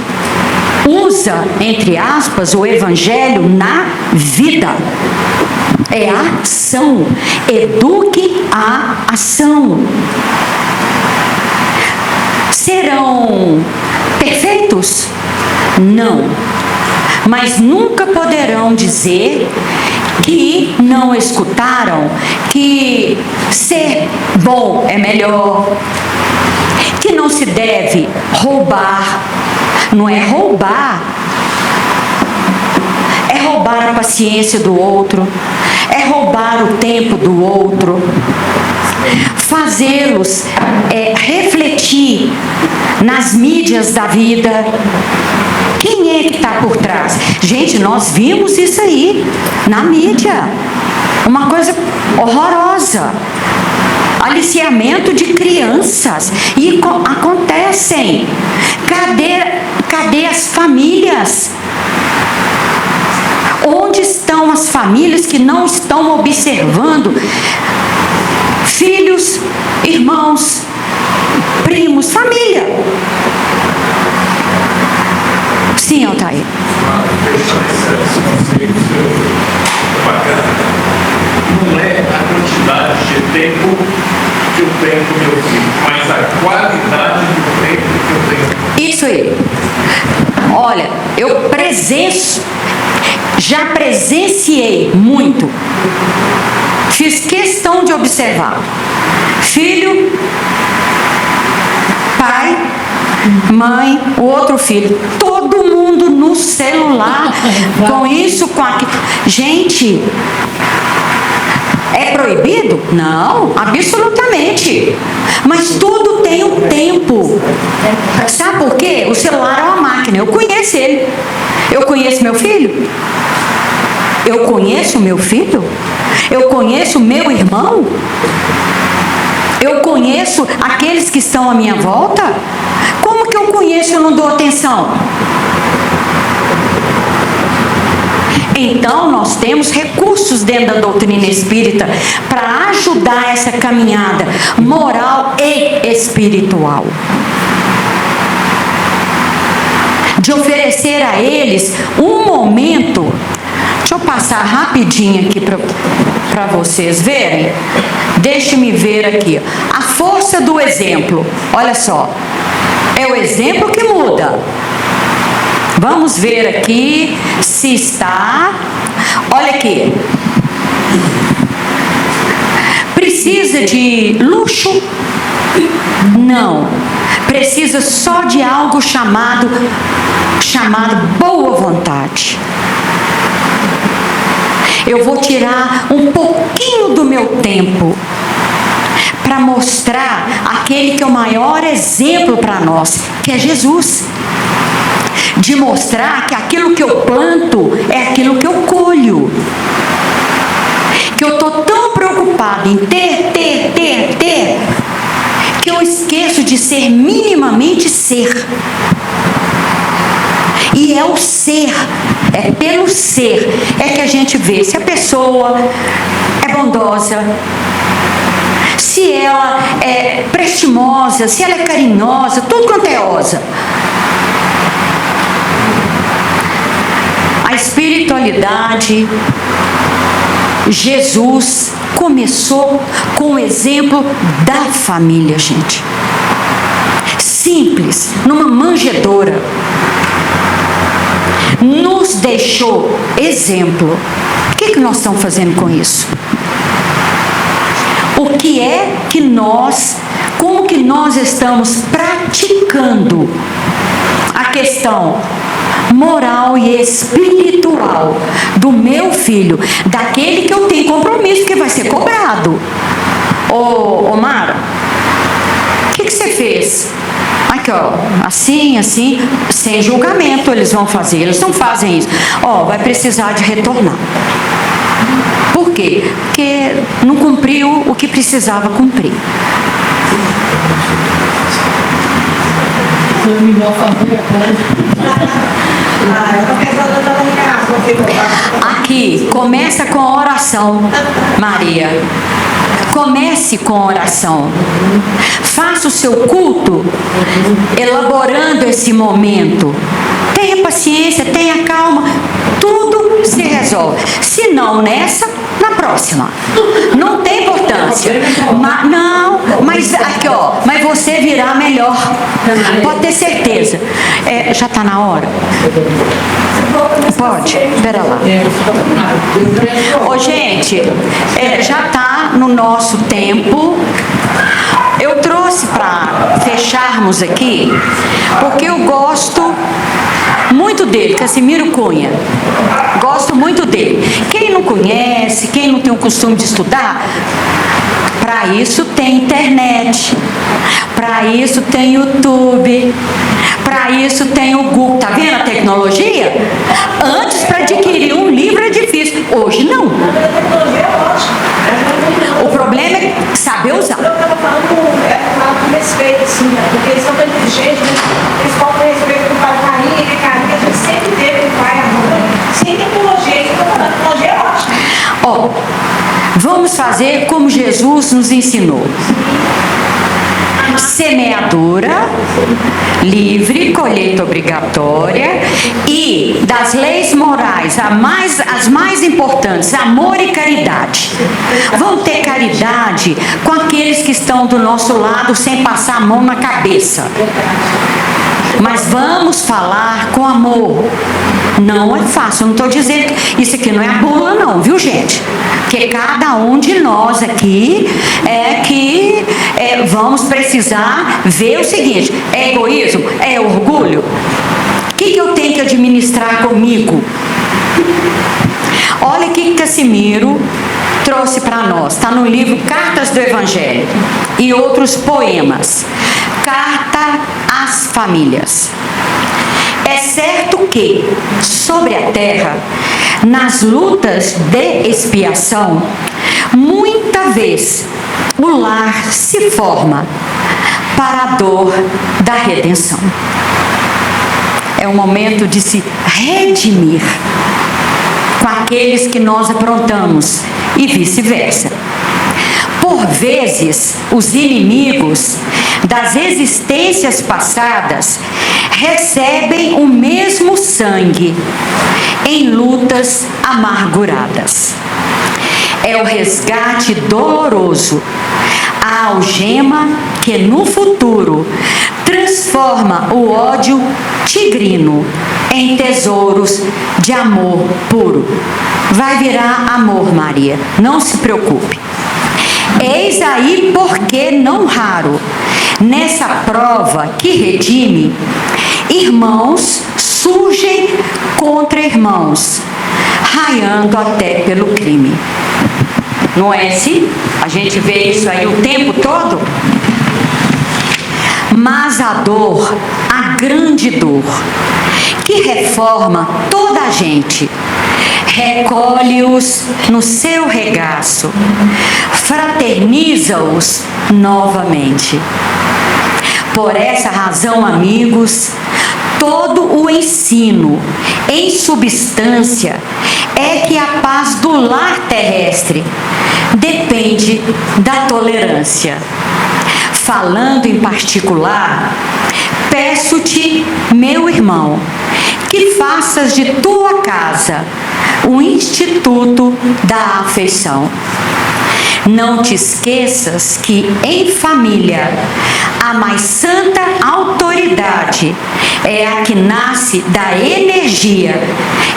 usa, entre aspas, o evangelho na vida. É a ação. Eduque a ação. Serão perfeitos? Não. Mas nunca poderão dizer que não escutaram que ser bom é melhor, que não se deve roubar. Não é roubar, é roubar a paciência do outro, é roubar o tempo do outro, fazê-los refletir nas mídias da vida. Quem é que está por trás? Gente, nós vimos isso aí na mídia, uma coisa horrorosa. Aliciamento de crianças, e acontecem. Cadê as famílias? Onde estão as famílias que não estão observando filhos, irmãos, primos, família? Sim, Altair. Não é a quantidade de tempo que eu tenho com meu filho, mas a qualidade do tempo que eu tenho. Isso aí. Olha, já presenciei muito. Fiz questão de observar. Filho, pai, mãe, o outro filho, todo mundo no celular, com isso, com aquilo. Gente, é proibido? Não, absolutamente. Mas tudo tem um tempo. Sabe por quê? O celular é uma máquina. Eu conheço ele. Eu conheço meu filho. Eu conheço meu filho. Eu conheço meu irmão. Eu conheço aqueles que estão à minha volta. Como que eu conheço e eu não dou atenção? Então, nós temos recursos dentro da doutrina espírita para ajudar essa caminhada moral e espiritual. De oferecer a eles um momento. Deixa eu passar rapidinho aqui para vocês verem. Deixe-me ver aqui. A força do exemplo. Olha só. É o exemplo que muda. Vamos ver aqui se está. Olha aqui. Precisa de luxo? Não. Precisa só de algo chamado boa vontade. Eu vou tirar um pouquinho do meu tempo para mostrar aquele que é o maior exemplo para nós, que é Jesus. De mostrar que aquilo que eu planto é aquilo que eu colho. Que eu estou tão preocupado em ter, que eu esqueço de ser minimamente ser. E é o ser, é pelo ser, é que a gente vê se a pessoa é bondosa, se ela é prestimosa, se ela é carinhosa, tudo quanto é osa. A espiritualidade, Jesus começou com o exemplo da família, gente. Simples, numa manjedoura. Nos deixou exemplo. O que nós estamos fazendo com isso? O que é que como que nós estamos praticando a questão moral e espiritual do meu filho, daquele que eu tenho compromisso, que vai ser cobrado. Ô Mara, o que você fez? Aqui, ó, assim, sem julgamento eles vão fazer, eles não fazem isso. Ó, vai precisar de retornar. Por quê? Porque não cumpriu o que precisava cumprir. Aqui, começa com a oração, Maria. Comece com a oração. Faça o seu culto elaborando esse momento. Tenha paciência, tenha calma. Tudo se resolve. Se não nessa, na próxima. Não tem importância. Mas aqui, ó. Mas você virá melhor. Pode ter certeza. Já está na hora? Pode? Espera lá. Ô, gente, já está no nosso tempo. Eu trouxe para fecharmos aqui, porque eu gosto muito dele, Cassimiro Cunha. Gosto muito dele. Quem não conhece, quem não tem o costume de estudar, para isso tem internet, para isso tem YouTube, para isso tem o Google. Tá vendo a tecnologia? Antes, para adquirir um livro é difícil. Hoje não. O problema é saber usar. Eu estava falando com respeito, assim, né? Porque eles são tão inteligentes, né? Eles faltam respeito com o pai, carinho, a gente sempre teve com o pai e a mãe. Sem tecnologia, eles estão falando, tecnologia é ótima. Ó, vamos fazer como Jesus nos ensinou. semeadura livre, colheita obrigatória, e das leis morais, as mais importantes, amor e caridade. Vamos ter caridade com aqueles que estão do nosso lado sem passar a mão na cabeça. Mas vamos falar com amor. Não é fácil, eu não estou dizendo que isso aqui não é a bula não, viu gente? Porque cada um de nós aqui vamos precisar ver o seguinte: é egoísmo? É orgulho? O que eu tenho que administrar comigo? Olha o que Cassimiro trouxe para nós. Está no livro Cartas do Evangelho e outros poemas. Carta às famílias. É certo que, sobre a terra, nas lutas de expiação, muita vez o lar se forma para a dor da redenção. É o momento de se redimir com aqueles que nós aprontamos e vice-versa. Por vezes, os inimigos das existências passadas recebem o mesmo sangue em lutas amarguradas. É o resgate doloroso, a algema que no futuro transforma o ódio tigrino em tesouros de amor puro. Vai virar amor, Maria, não se preocupe. Eis aí porque não raro, nessa prova que redime, irmãos surgem contra irmãos, raiando até pelo crime. Não é assim? A gente vê isso aí o tempo todo. Mas a dor, a grande dor, que reforma toda a gente, recolhe-os no seu regaço, fraterniza-os novamente. Por essa razão, amigos, todo o ensino, em substância, é que a paz do lar terrestre depende da tolerância. Falando em particular, peço-te, meu irmão, que faças de tua casa o instituto da afeição. Não te esqueças que em família a mais santa autoridade é a que nasce da energia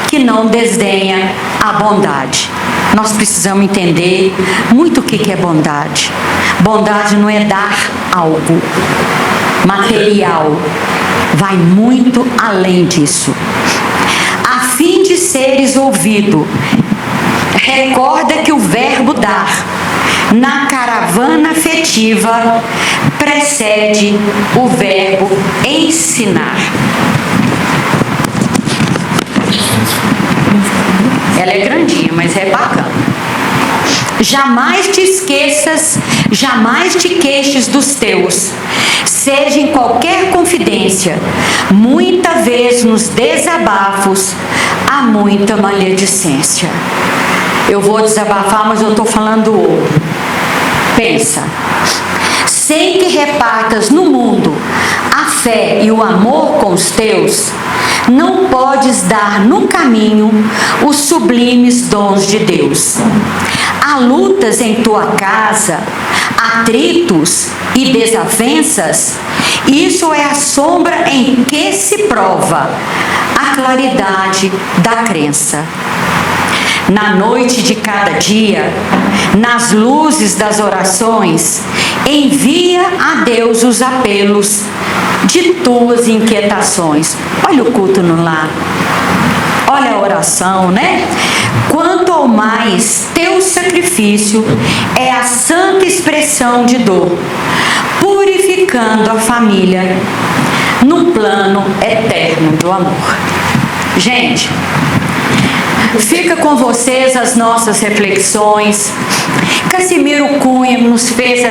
que não desdenha a bondade. Nós precisamos entender muito o que é bondade. Bondade não é dar algo material, vai muito além disso. A fim de seres ouvido, recorda que o verbo dar na caravana afetiva precede o verbo ensinar. Ela é grandinha, mas é bacana. Jamais te esqueças, jamais te queixes dos teus, seja em qualquer confidência, muita vez nos desabafos há muita maledicência. Eu vou desabafar, mas eu estou falando do outro. Pensa, sem que repartas no mundo a fé e o amor com os teus, não podes dar no caminho os sublimes dons de Deus. Há lutas em tua casa, atritos e desavenças, isso é a sombra em que se prova a claridade da crença. Na noite de cada dia, nas luzes das orações, envia a Deus os apelos de tuas inquietações. Olha o culto no lar. Olha a oração, né? Quanto ao mais, teu sacrifício é a santa expressão de dor, purificando a família no plano eterno do amor. Gente, fica com vocês as nossas reflexões. Cassimiro Cunha nos fez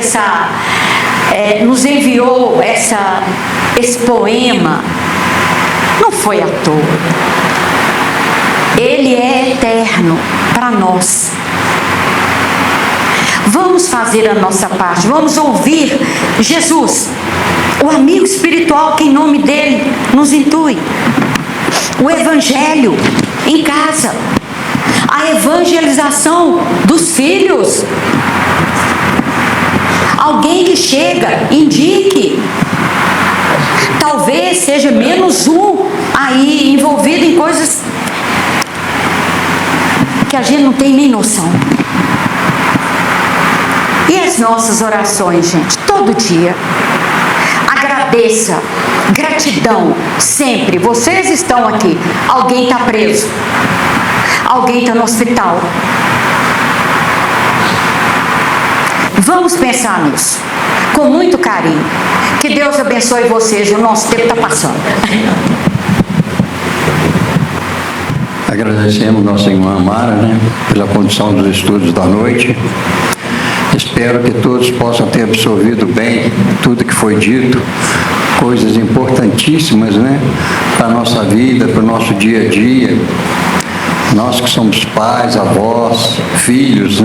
nos enviou esse poema. Não foi à toa. Ele é eterno para nós. Vamos fazer a nossa parte, vamos ouvir Jesus, o amigo espiritual que em nome dele nos intui. O evangelho em casa, a evangelização dos filhos. Alguém que chega, indique. Talvez seja menos um aí envolvido em coisas que a gente não tem nem noção. E as nossas orações, gente, todo dia. Agradeça, gratidão, sempre. Vocês estão aqui, alguém está preso, alguém está no hospital. Vamos pensar nisso, com muito carinho. Que Deus abençoe vocês, o nosso tempo está passando. Agradecemos nossa irmã Mara, pela condição dos estudos da noite. Espero que todos possam ter absorvido bem tudo que foi dito, coisas importantíssimas, para a nossa vida, para o nosso dia a dia. Nós que somos pais, avós, filhos,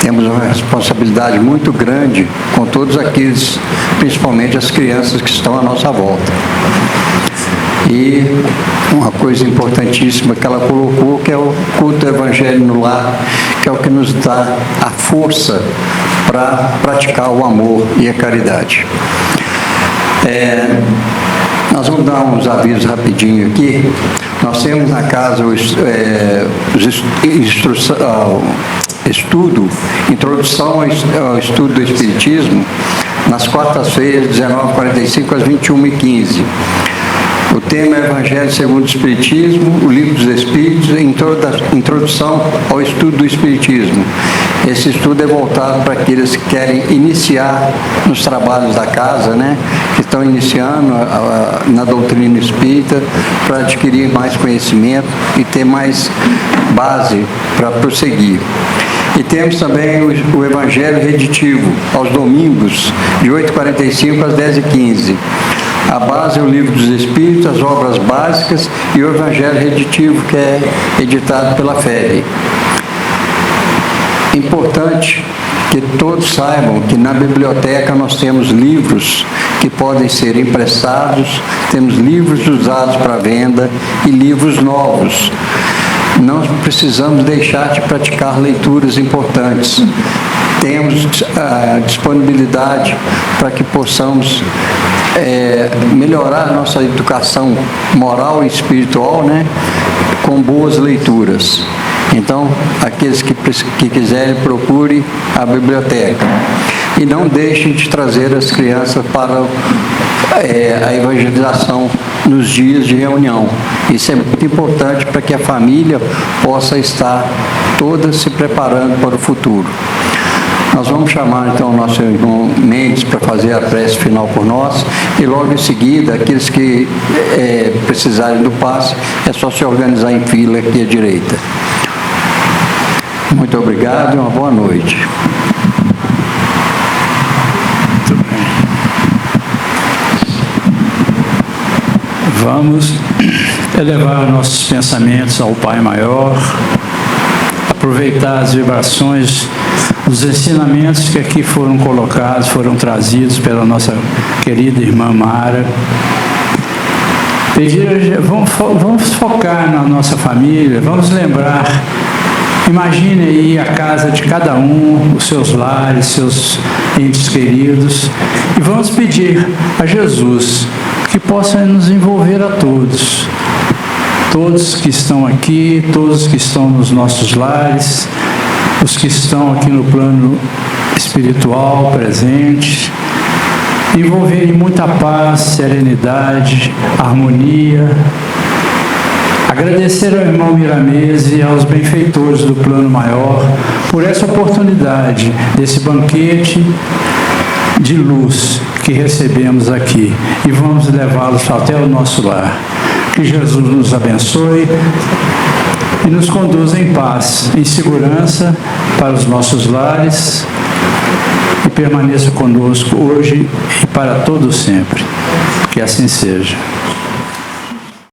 temos uma responsabilidade muito grande com todos aqueles, principalmente as crianças que estão à nossa volta. E uma coisa importantíssima que ela colocou, que é o culto do Evangelho no lar, que é o que nos dá a força para praticar o amor e a caridade. Nós vamos dar uns avisos rapidinho aqui. Nós temos na casa introdução ao estudo do Espiritismo, nas quartas-feiras, 19h45 às 21h15. O tema é Evangelho segundo o Espiritismo, o Livro dos Espíritos, introdução ao estudo do Espiritismo. Esse estudo é voltado para aqueles que querem iniciar nos trabalhos da casa, que estão iniciando na doutrina espírita, para adquirir mais conhecimento e ter mais base para prosseguir. E temos também o Evangelho Reditivo, aos domingos, de 8h45 às 10h15. A base é o Livro dos Espíritos, as obras básicas e o Evangelho Reditivo, que é editado pela FEB. Importante que todos saibam que na biblioteca nós temos livros que podem ser emprestados, temos livros usados para venda e livros novos. Não precisamos deixar de praticar leituras importantes. Temos a disponibilidade para que possamos melhorar a nossa educação moral e espiritual, com boas leituras. Então, aqueles que quiserem, procure a biblioteca. E não deixem de trazer as crianças para a evangelização nos dias de reunião. Isso é muito importante para que a família possa estar toda se preparando para o futuro. Nós vamos chamar então o nosso irmão Mendes para fazer a prece final por nós, e logo em seguida, aqueles que precisarem do passe, é só se organizar em fila aqui à direita. Muito obrigado e uma boa noite. Muito bem. Vamos elevar nossos pensamentos ao Pai Maior, aproveitar as vibrações dos ensinamentos que aqui foram colocados, foram trazidos pela nossa querida irmã Mara. Vamos focar na nossa família, vamos lembrar. Imagine aí a casa de cada um, os seus lares, seus entes queridos, e vamos pedir a Jesus que possa nos envolver a todos. Todos que estão aqui, todos que estão nos nossos lares, os que estão aqui no plano espiritual presente, envolverem muita paz, serenidade, harmonia. Agradecer ao irmão Miramês e aos benfeitores do plano maior por essa oportunidade, desse banquete de luz que recebemos aqui, e vamos levá-los até o nosso lar. Que Jesus nos abençoe e nos conduza em paz, em segurança para os nossos lares, e permaneça conosco hoje e para todo sempre. Que assim seja.